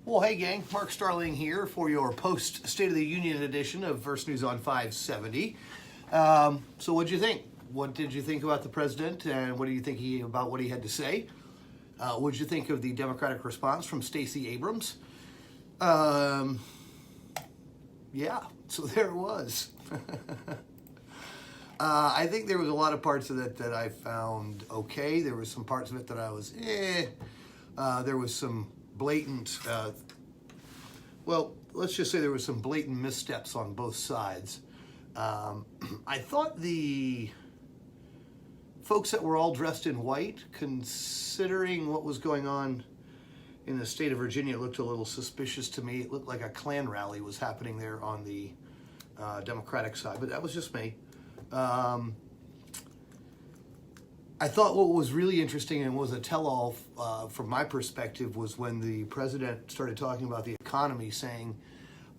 Well, hey gang, Mark Starling here for your post State of the Union edition of First News on 570. So what'd you think? What did you think about the president, and what do you think about what he had to say? What did you think of the Democratic response from Stacey Abrams? Yeah, so there it was. I think there was a lot of parts of it that I found okay. There was some parts of it that I was there was some blatant, well, let's just say there was some blatant missteps on both sides. I thought the folks that were all dressed in white, considering what was going on in the state of Virginia, looked a little suspicious to me. It looked like a Klan rally was happening there on the Democratic side, but that was just me. I thought what was really interesting and was a tell-all from my perspective was when the president started talking about the economy, saying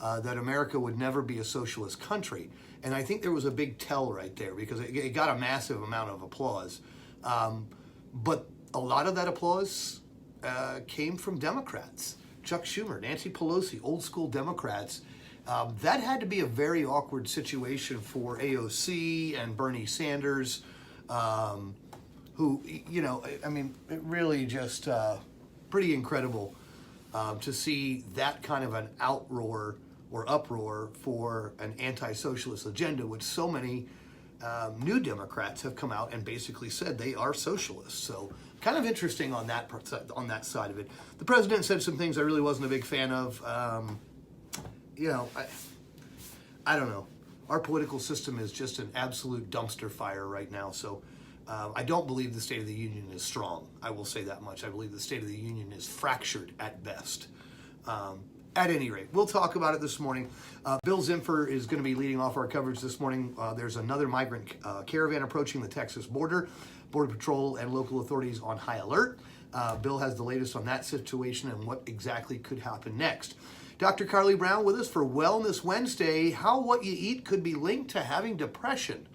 that America would never be a socialist country. And I think there was a big tell right there, because it got a massive amount of applause. But a lot of that applause came from Democrats. Chuck Schumer, Nancy Pelosi, old school Democrats. That had to be a very awkward situation for AOC and Bernie Sanders, who, you know, I mean, it really just pretty incredible to see that kind of an outroar or uproar for an anti-socialist agenda, which so many new Democrats have come out and basically said they are socialists. So kind of interesting on that side of it. The president said some things I really wasn't a big fan of. You know, I don't know. Our political system is just an absolute dumpster fire right now. So I don't believe the State of the Union is strong. I will say that much. I believe the State of the Union is fractured at best. At any rate, we'll talk about it this morning. Bill Zimfer is going to be leading off our coverage this morning. There's another migrant caravan approaching the Texas border. Border Patrol and local authorities on high alert. Bill has the latest on that situation and what exactly could happen next. Dr. Carly Brown with us for Wellness Wednesday. How what you eat could be linked to having depression.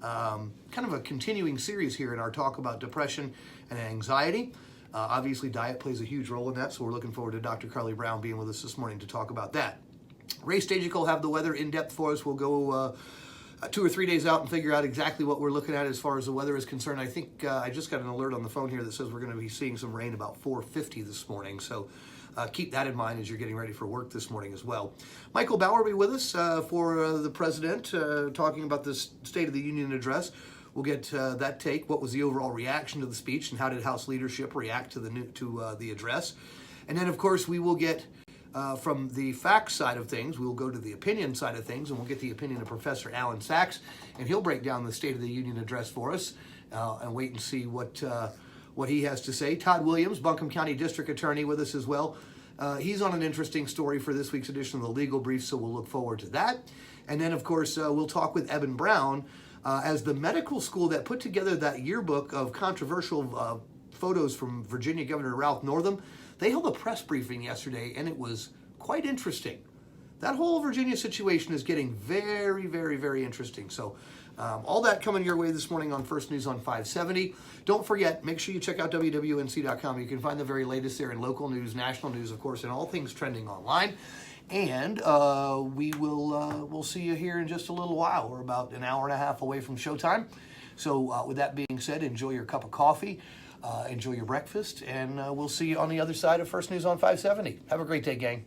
Kind of a continuing series here in our talk about depression and anxiety. Obviously, diet plays a huge role in that, so we're looking forward to Dr. Carly Brown being with us this morning to talk about that. Ray Stajic will have the weather in depth for us. We'll go 2 or 3 days out and figure out exactly what we're looking at as far as the weather is concerned. I think I just got an alert on the phone here that says we're going to be seeing some rain about 4:50 this morning, so keep that in mind as you're getting ready for work this morning as well. Michael Bauer will be with us for the president, talking about this State of the Union address. We'll get that take. What was the overall reaction to the speech, and how did House leadership react to the address? And then, of course, we will get from the facts side of things, we'll go to the opinion side of things, and we'll get the opinion of Professor Alan Sachs, and he'll break down the State of the Union address for us, and wait and see what he has to say. Todd Williams, Buncombe County District Attorney, with us as well. He's on an interesting story for this week's edition of the Legal Brief, so we'll look forward to that. And then, of course, we'll talk with Eben Brown as the medical school that put together that yearbook of controversial photos from Virginia Governor Ralph Northam. They held a press briefing yesterday, and it was quite interesting. That whole Virginia situation is getting very, very, very interesting. So all that coming your way this morning on First News on 570. Don't forget, make sure you check out WWNC.com. You can find the very latest there in local news, national news, of course, and all things trending online. And we'll see you here in just a little while. We're about an hour and a half away from showtime. So with that being said, enjoy your cup of coffee, enjoy your breakfast, and we'll see you on the other side of First News on 570. Have a great day, gang.